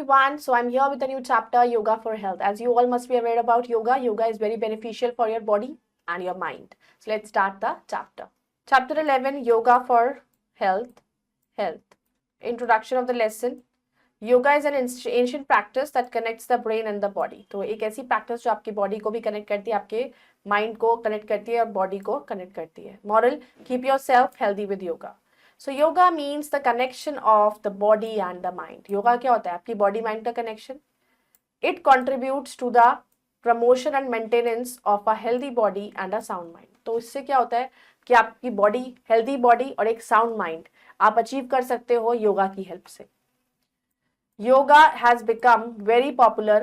everyone. So I'm here with a new chapter, Yoga for Health. As you all must be aware about yoga, yoga is very beneficial for your body and your mind. So let's start the chapter. Chapter 11, Yoga for Health. Introduction of the lesson. Yoga is an ancient practice that connects the brain and the body. तो एक ऐसी practice जो आपकी body को भी connect करती है, आपके माइंड को कनेक्ट करती है और बॉडी को कनेक्ट करती है. Moral, keep your self healthy with yoga. So yoga means the connection of the body and the mind. Yoga क्या होता है? आपकी बॉडी माइंड का connection. It contributes to the promotion and maintenance of a healthy body and a sound mind. तो इससे क्या होता है कि आपकी बॉडी, हेल्दी बॉडी और एक साउंड माइंड आप अचीव कर सकते हो योगा की हेल्प से. Yoga has become very popular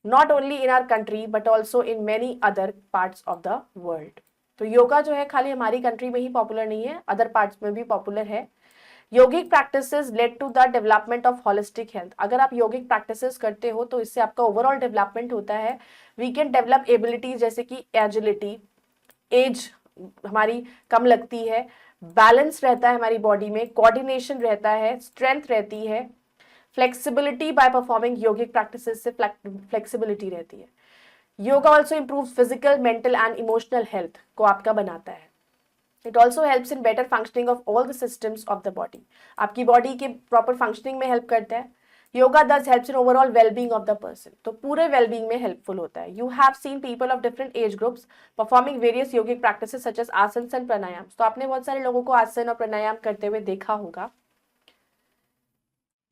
not only in our country but also in many other parts of the world. तो योगा जो है खाली हमारी कंट्री में ही पॉपुलर नहीं है, अदर पार्ट्स में भी पॉपुलर है. Yogic practices led to the development of holistic health. अगर आप योगिक प्रैक्टिसेस करते हो तो इससे आपका ओवरऑल डेवलपमेंट होता है. वी कैन डेवलप एबिलिटीज जैसे कि एजिलिटी, एज हमारी कम लगती है, बैलेंस रहता है हमारी बॉडी में, कोऑर्डिनेशन रहता है, स्ट्रेंथ रहती है, flexibility by performing yogic practices से फ्लेक्सिबिलिटी रहती है. Yoga also improves physical, mental and emotional health को आपका बनाता है. It also helps in better functioning of all the systems of the body. आपकी बॉडी के प्रॉपर फंक्शनिंग में हेल्प करता है. Yoga thus helps in overall wellbeing of the person. तो पूरे वेलबींग में हेल्पफुल होता है. You have seen people of different age groups performing various yogic practices such as आसन एंड प्राणायाम. तो आपने बहुत सारे लोगों को आसन और प्राणायाम करते हुए देखा होगा.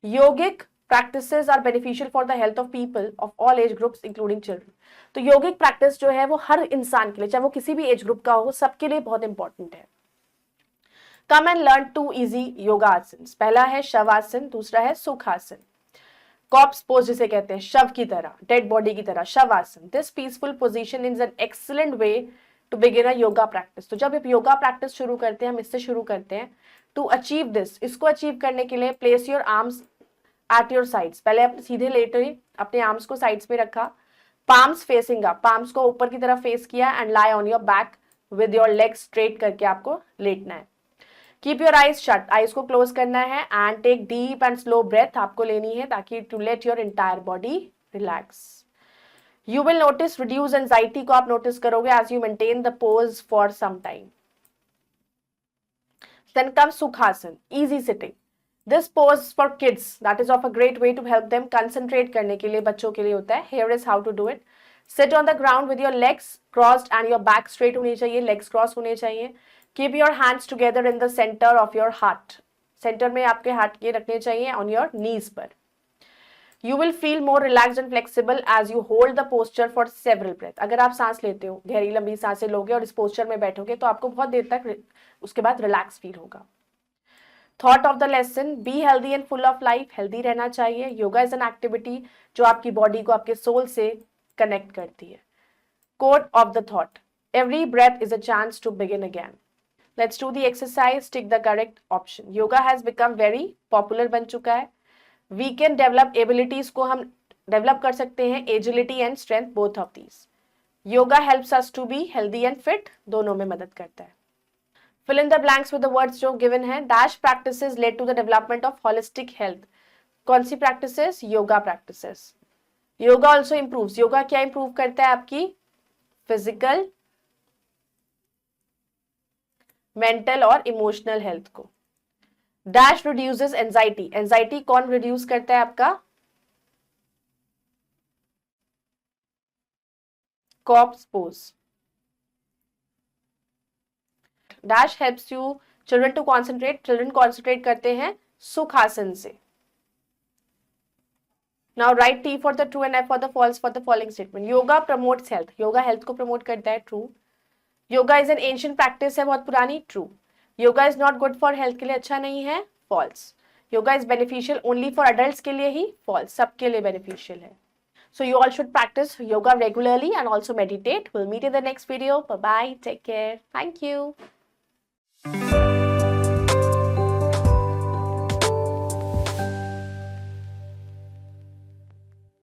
योगिक practices are beneficial for the health of people of all age groups including children. तो योगिक प्रैक्टिस जो है वो हर इंसान के लिए, चाहे वो किसी भी एज ग्रुप का हो, सबके लिए बहुत इंपॉर्टेंट है. Come and learn 2 easy yoga आसन. पहला है शवासन, दूसरा है सुखासन. कॉप्स पोज जिसे कहते हैं, शव की तरह, डेड बॉडी की तरह, shavasana. This peaceful position is an excellent way to begin a yoga practice. तो जब आप योगा प्रैक्टिस शुरू करते हैं, हम इससे शुरू करते हैं. टू अचीव दिस, इसको अचीव करने के लिए place your arms at your sides. पहले आप सीधे लेटे, अपने आर्म्स को साइड्स में रखा, पाम्स फेसिंग अप, पाम्स को ऊपर की तरफ फेस किया and lie on your back with your legs straight करके आपको लेटना है. Keep your eyes shut, eyes को क्लोज करना है and take deep and slow breath आपको लेनी है ताकि to let your entire body relax. You will notice reduce anxiety को आप नोटिस करोगे as you maintain the pose for some time. Then come Sukhasana, easy sitting. This pose for kids that is of a great way to help them concentrate करने के लिए, बच्चों के लिए होता है. Here is how to do it. Sit on the ground with your legs crossed and your back straight होनी चाहिए, legs cross होने चाहिए. Keep your hands together in the center of your heart. Center में आपके हाथ के रखने चाहिए on your knees पर. You will feel more relaxed and flexible as you hold the posture for several breaths. अगर आप सांस लेते हो, गहरी लंबी सांसें लोगे और इस पोस्चर में बैठोगे तो आपको बहुत देर तक उसके बाद रिलैक्स फील होगा. Thought of the lesson, B healthy and full of life. Healthy रहना चाहिए. योगा इज एन एक्टिविटी जो आपकी बॉडी को आपके सोल से कनेक्ट करती है. Quote of the thought, every breath is a chance to begin again. Let's do the exercise, tick the correct option. Yoga has become very popular बन चुका है. वी कैन डेवलप एबिलिटीज को हम डेवलप कर सकते हैं, agility and strength, both of these. Yoga helps us to be healthy and fit, दोनों में मदद करता है. Fill in the blanks with the words जो given है. Dash practices led to the development of holistic health. कौन सी practices? Yoga practices. Yoga also improves. Yoga क्या improve करता है? आपकी physical, mental और emotional health को. Dash reduces anxiety. Anxiety कौन reduce करता है आपका? Corpse pose. Dash helps you children to concentrate. Children concentrate करते हैं सुखासन से. Now write T for the true and F for the false for the following statement. Yoga promotes health. Yoga health को promote करता है, true. Yoga is an ancient practice है, बहुत पुरानी, true. Yoga is not good for health, के लिए अच्छा नहीं है, false. Yoga is beneficial only for adults, के लिए ही, false. सबके लिए beneficial है. So you all should practice yoga regularly and also meditate. We'll meet in the next video. Bye bye. Take care. Thank you.